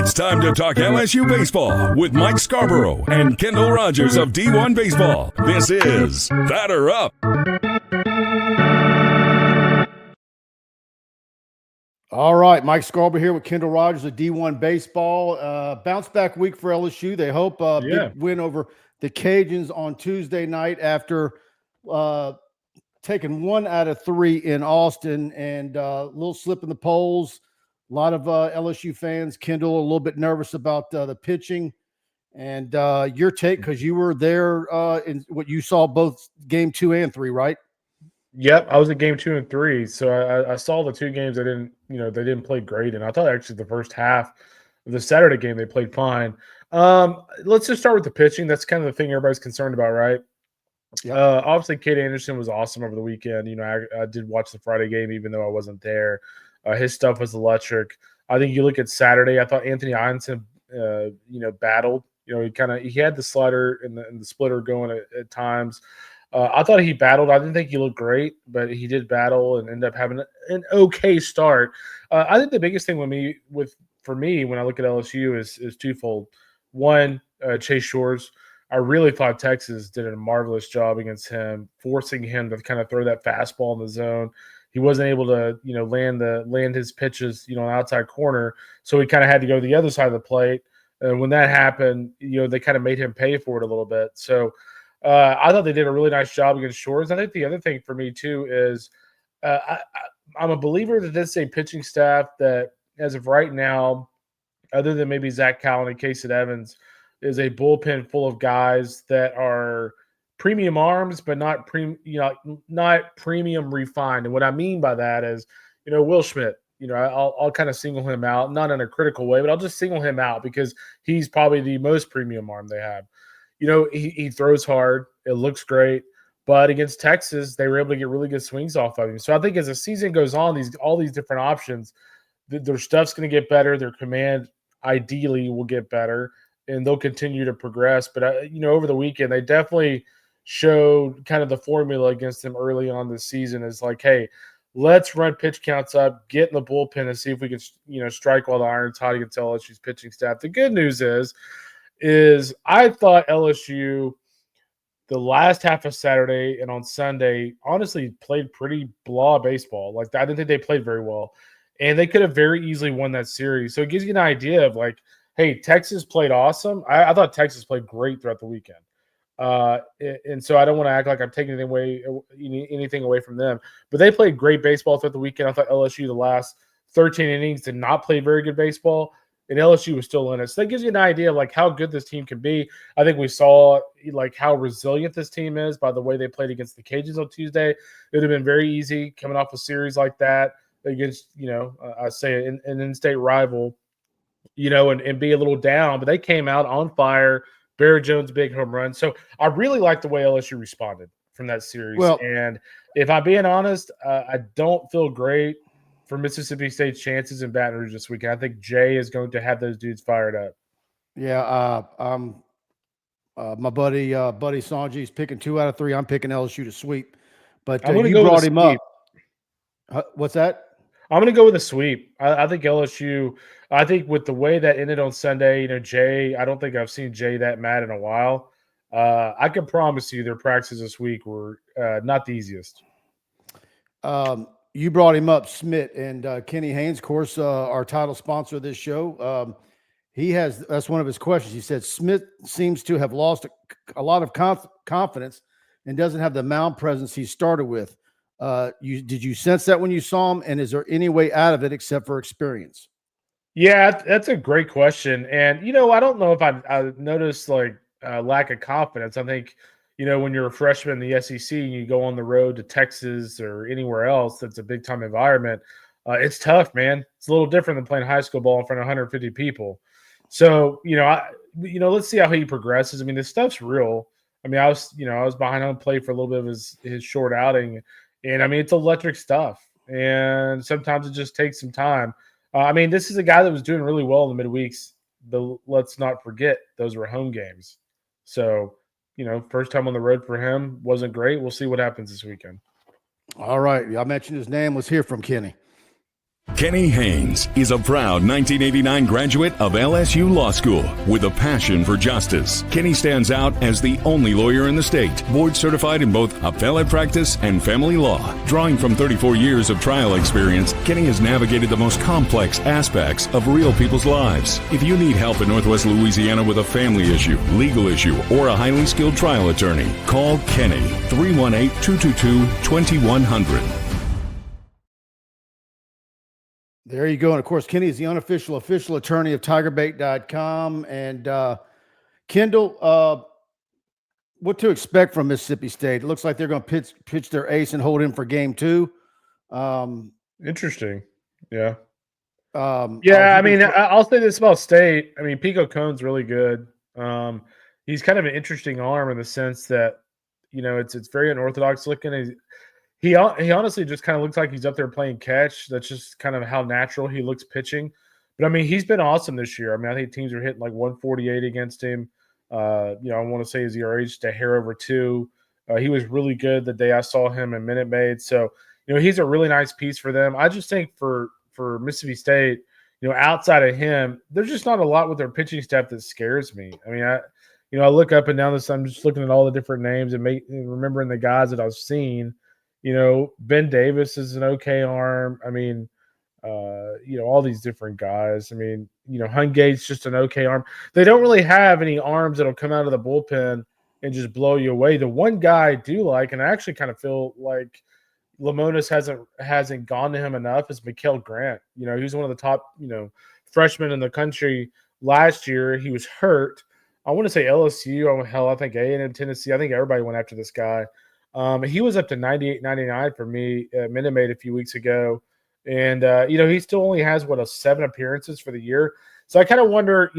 It's time to talk LSU baseball with Mike Scarborough and Kendall Rogers of D1 Baseball. This is Batter Up. All right, Mike Scarborough here with Kendall Rogers of D1 Baseball. Bounce back week for LSU. They hope big win over the Cajuns on Tuesday night after taking 1 out of 3 in Austin, and a little slip in the polls. A lot of LSU fans, Kendall, a little bit nervous about the pitching. And your take, because you were there in what you saw both game 2 and 3, right? Yep, I was at game 2 and 3, so I saw the 2 games. They didn't play great, and I thought actually the first half of the Saturday game they played fine. Let's just start with the pitching. That's kind of the thing everybody's concerned about, right? Yep. Obviously, Kate Anderson was awesome over the weekend. I did watch the Friday game even though I wasn't there. His stuff was electric. I think you look at Saturday. I thought Anthony Einson, battled. He had the slider and the splitter going at times. I thought he battled. I didn't think he looked great, but he did battle and ended up having an okay start. I think the biggest thing for me when I look at LSU is twofold. One, Chase Shores. I really thought Texas did a marvelous job against him, forcing him to kind of throw that fastball in the zone. He wasn't able to, land his pitches, outside corner. So he kind of had to go to the other side of the plate. And when that happened, they kind of made him pay for it a little bit. So I thought they did a really nice job against Shores. I think the other thing for me too is I'm a believer that this is a pitching staff that, as of right now, other than maybe Zach Callen and Casey Evans, is a bullpen full of guys that are premium arms, but not premium refined. And what I mean by that is, Will Schmidt. I'll kind of single him out, not in a critical way, but I'll just single him out because he's probably the most premium arm they have. He throws hard. It looks great. But against Texas, they were able to get really good swings off of him. So I think as the season goes on, all these different options, their stuff's going to get better. Their command ideally will get better, and they'll continue to progress. But, over the weekend, they definitely showed kind of the formula against them early on this season is like, hey, let's run pitch counts up, get in the bullpen, and see if we can, strike while the iron's hot against LSU's pitching staff. The good news is I thought LSU the last half of Saturday and on Sunday honestly played pretty blah baseball. Like, I didn't think they played very well. And they could have very easily won that series. So it gives you an idea of like, hey, Texas played awesome. I thought Texas played great throughout the weekend. And so I don't want to act like I'm taking anything away from them. But they played great baseball throughout the weekend. I thought LSU the last 13 innings did not play very good baseball, and LSU was still in it. So that gives you an idea of like how good this team can be. I think we saw like how resilient this team is by the way they played against the Cajuns on Tuesday. It would have been very easy coming off a series like that against, I say an in-state rival, and be a little down. But they came out on fire. Barry Jones' big home run. So I really like the way LSU responded from that series. Well, and if I'm being honest, I don't feel great for Mississippi State's chances in Baton Rouge this weekend. I think Jay is going to have those dudes fired up. Yeah, my buddy Sanji's picking 2 out of 3. I'm picking LSU to sweep. But you brought him up. What's that? I'm going to go with a sweep. I think LSU – I think with the way that ended on Sunday, Jay – I don't think I've seen Jay that mad in a while. I can promise you their practices this week were not the easiest. You brought him up, Schmidt, and Kenny Haines, of course, our title sponsor of this show. That's one of his questions. He said Schmidt seems to have lost a lot of confidence and doesn't have the mound presence he started with. Did you sense that when you saw him, and is there any way out of it except for experience? Yeah, that's a great question. And, I don't know if I noticed like lack of confidence. I think, when you're a freshman in the SEC and you go on the road to Texas or anywhere else that's a big time environment, it's tough, man. It's a little different than playing high school ball in front of 150 people. So, let's see how he progresses. I mean, this stuff's real. I mean, I was behind home plate for a little bit of his short outing. And, I mean, it's electric stuff. And sometimes it just takes some time. This is a guy that was doing really well in the midweeks, but let's not forget those were home games. So, first time on the road for him wasn't great. We'll see what happens this weekend. All right. I mentioned his name. Let's hear from Kenny. Kenny Haines is a proud 1989 graduate of LSU Law School with a passion for justice. Kenny stands out as the only lawyer in the state, board certified in both appellate practice and family law. Drawing from 34 years of trial experience, Kenny has navigated the most complex aspects of real people's lives. If you need help in Northwest Louisiana with a family issue, legal issue, or a highly skilled trial attorney, call Kenny 318-222-2100. There you go. And of course, Kenny is the official attorney of TigerBait.com. And Kendall, what to expect from Mississippi State? It looks like they're going to pitch their ace and hold him for game 2. Interesting. Yeah. I mean, I'll say this about State. I mean, Pico Cone's really good. He's kind of an interesting arm in the sense that, it's very unorthodox looking. He honestly just kind of looks like he's up there playing catch. That's just kind of how natural he looks pitching. But, I mean, he's been awesome this year. I mean, I think teams are hitting like 148 against him. I want to say his ERA just a hair over 2. He was really good the day I saw him in Minute Maid. So, he's a really nice piece for them. I just think for Mississippi State, outside of him, there's just not a lot with their pitching staff that scares me. I mean, I look up and down this. I'm just looking at all the different names and remembering the guys that I've seen. Ben Davis is an okay arm. I mean, all these different guys. I mean, Hungate's just an okay arm. They don't really have any arms that'll come out of the bullpen and just blow you away. The one guy I do like, and I actually kind of feel like Lamonis hasn't gone to him enough, is Mikael Grant. He was one of the top, freshmen in the country last year. He was hurt. I want to say LSU. I think A&M Tennessee. I think everybody went after this guy. He was up to 98, 99 for me at Minute Maid a few weeks ago. And, he still only has, 7 appearances for the year. So I kind of wonder,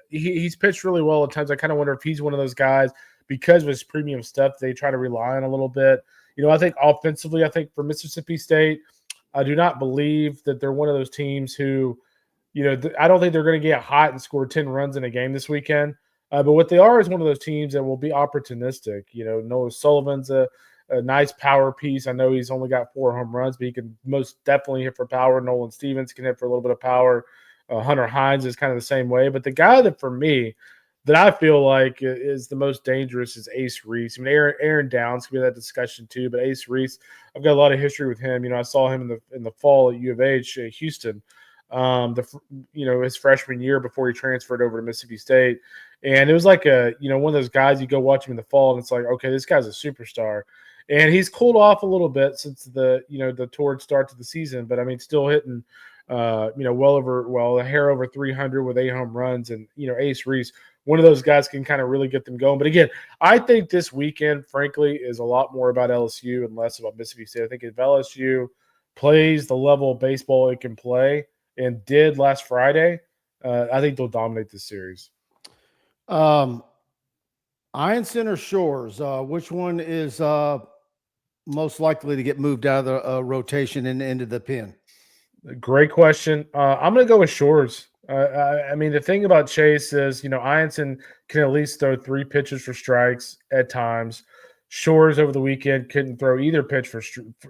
he's pitched really well at times. I kind of wonder if he's one of those guys, because of his premium stuff, they try to rely on a little bit. I think offensively, for Mississippi State, I do not believe that they're one of those teams who, I don't think they're going to get hot and score 10 runs in a game this weekend. But what they are is one of those teams that will be opportunistic. Noah Sullivan's a nice power piece. I know he's only got 4 home runs, but he can most definitely hit for power. Nolan Stevens can hit for a little bit of power. Hunter Haines is kind of the same way. But the guy that, for me, that I feel like is the most dangerous is Ace Reese. I mean, Aaron Downs could be that discussion too, but Ace Reese, I've got a lot of history with him. I saw him in the fall at U of H, Houston. His freshman year before he transferred over to Mississippi State. And it was like one of those guys, you go watch him in the fall and it's like, okay, this guy's a superstar. And he's cooled off a little bit since the toward start to the season, but I mean, still hitting, a hair over 300 with 8 home runs. And, Ace Reese, one of those guys, can kind of really get them going. But again, I think this weekend, frankly, is a lot more about LSU and less about Mississippi State. I think if LSU plays the level of baseball it can play and did last Friday, I think they'll dominate this series. Iron Center Shores, which one is most likely to get moved out of the rotation and into the pen? Great question. I'm going to go with Shores. I mean, the thing about Chase is, Ianson can at least throw 3 pitches for strikes at times. Shores over the weekend couldn't throw either pitch for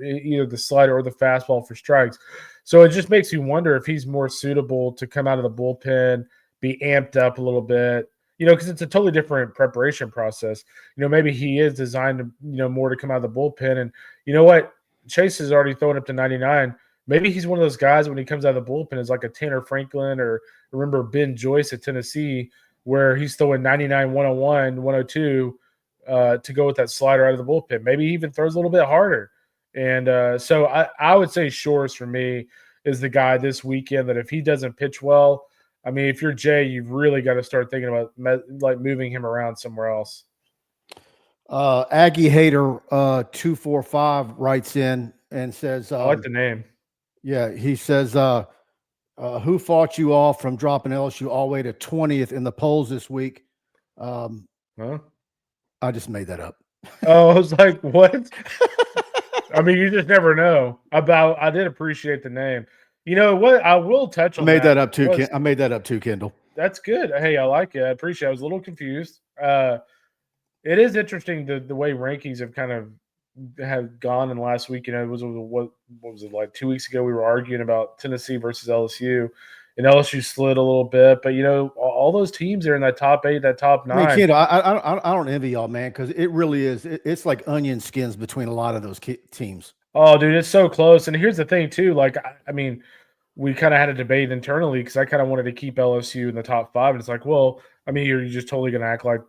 either the slider or the fastball for strikes. So it just makes you wonder if he's more suitable to come out of the bullpen, be amped up a little bit, because it's a totally different preparation process. Maybe he is designed to, more to come out of the bullpen. And you know what? Chase is already throwing up to 99. Maybe he's one of those guys when he comes out of the bullpen is like a Tanner Franklin, or remember Ben Joyce at Tennessee, where he's throwing 99, 101, 102 to go with that slider out of the bullpen. Maybe he even throws a little bit harder. And so I would say Shores for me is the guy this weekend that if he doesn't pitch well, I mean, if you're Jay, you've really got to start thinking about like moving him around somewhere else. Aggie Hater 245 writes in and says, I like the name. Yeah, he says, who fought you off from dropping LSU all the way to 20th in the polls this week? Huh? I just made that up. Oh, I was like, what? I mean, you just never know. I did appreciate the name. You know what? I will touch on I made that up too. I made that up too, Kendall. That's good. Hey, I like it. I appreciate it. I was a little confused. It is interesting the way rankings have kind of have gone in the last week. What was it, like 2 weeks ago? We were arguing about Tennessee versus LSU, and LSU slid a little bit. But all those teams are in that top 8, that top 9. I mean, kid, I don't envy y'all, man, because it really is. It's like onion skins between a lot of those teams. Oh, dude, it's so close. And here's the thing, too. Like, I mean, we kind of had a debate internally because I kind of wanted to keep LSU in the top 5. And it's like, well, I mean, you're just totally going to act like,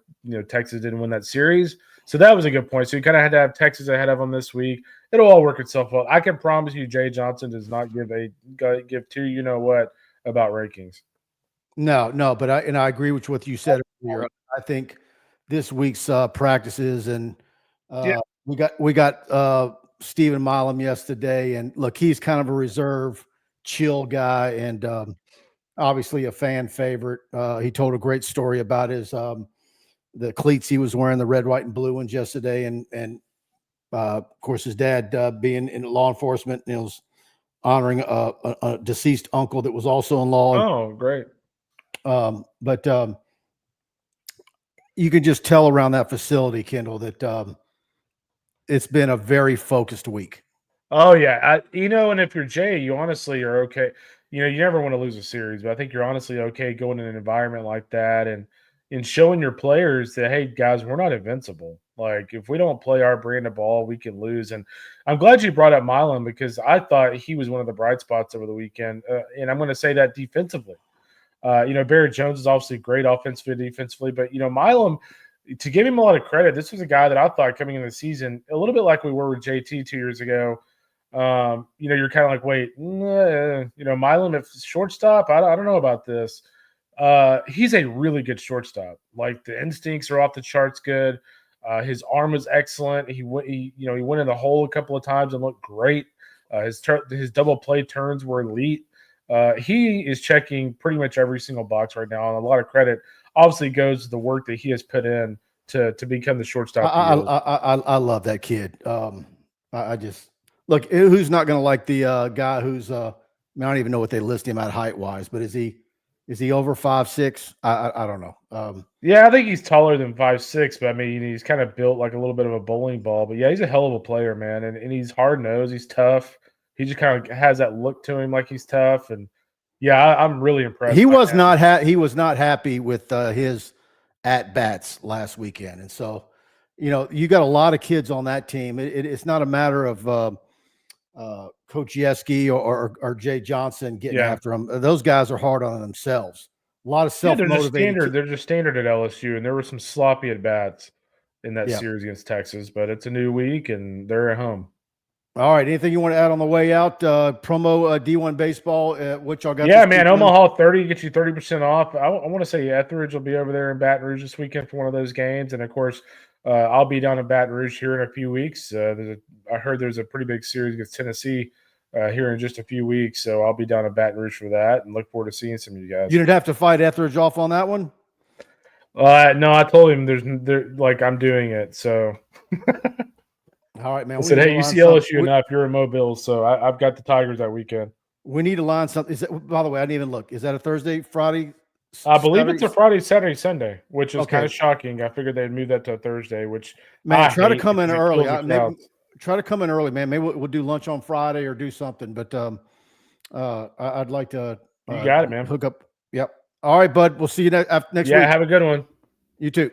Texas didn't win that series. So that was a good point. So you kind of had to have Texas ahead of them this week. It'll all work itself out. I can promise you Jay Johnson does not give two you-know-what about rankings. No, but I agree with what you said earlier. I think this week's practices and we got Stephen Milam yesterday, and look, he's kind of a reserve, chill guy, and obviously a fan favorite. He told a great story about his the cleats he was wearing, the red, white, and blue ones yesterday, and of course his dad being in law enforcement, and was honoring a deceased uncle that was also in law. Oh, great. But you can just tell around that facility, Kendall, that it's been a very focused week. Oh yeah, and if you're Jay, you honestly are okay. You never want to lose a series, but I think you're honestly okay going in an environment like that and showing your players that, hey guys, we're not invincible. Like, if we don't play our brand of ball, we can lose. And I'm glad you brought up Milam, because I thought he was one of the bright spots over the weekend. And I'm going to say that defensively. Barrett Jones is obviously great offensively, defensively, but Milam, to give him a lot of credit, this was a guy that I thought coming into the season, a little bit like we were with JT 2 years ago. You're kind of like, wait, Milam, if shortstop, I don't know about this. He's a really good shortstop. Like, the instincts are off the charts good. His arm was excellent. He went in the hole a couple of times and looked great. His double play turns were elite. He is checking pretty much every single box right now, and a lot of credit obviously goes to the work that he has put in to become the shortstop. I love that kid. I just look, who's not going to like the guy who's I don't even know what they list him at height wise, but is he over 5'6"? I don't know. Yeah, I think he's taller than 5'6", but I mean, he's kind of built like a little bit of a bowling ball. But yeah, he's a hell of a player, man, and he's hard nosed. He's tough. He just kind of has that look to him, like he's tough. And yeah, I'm really impressed. He was not happy with his at bats last weekend, and so you got a lot of kids on that team. It's not a matter of Coach Yeski or Jay Johnson getting after them. Those guys are hard on themselves. A lot of self-motivated. They're just standard at LSU, and there were some sloppy at bats in that series against Texas. But it's a new week, and they're at home. All right. Anything you want to add on the way out? Promo D1 baseball. What y'all got? Yeah, man. Omaha 30 gets you 30% off. I want to say Etheridge will be over there in Baton Rouge this weekend for one of those games, and of course, I'll be down in Baton Rouge here in a few weeks. I heard there's a pretty big series against Tennessee here in just a few weeks, so I'll be down in Baton Rouge for that, and look forward to seeing some of you guys. You didn't have to fight Etheridge off on that one? No, I told him I'm doing it. So. All right, man. I said, hey, you see LSU enough. You're in Mobile, so I've got the Tigers that weekend. We need to line something. By the way, I didn't even look. Is that a Thursday, Friday? I believe it's a Friday, Saturday, Sunday, which is kind of shocking. I figured they'd move that to a Thursday, which try to come in early. Try to come in early, man. Maybe we'll do lunch on Friday or do something. But I'd like to. You got it, man. Hook up. Yep. All right, bud. We'll see you next week. Yeah, have a good one. You too.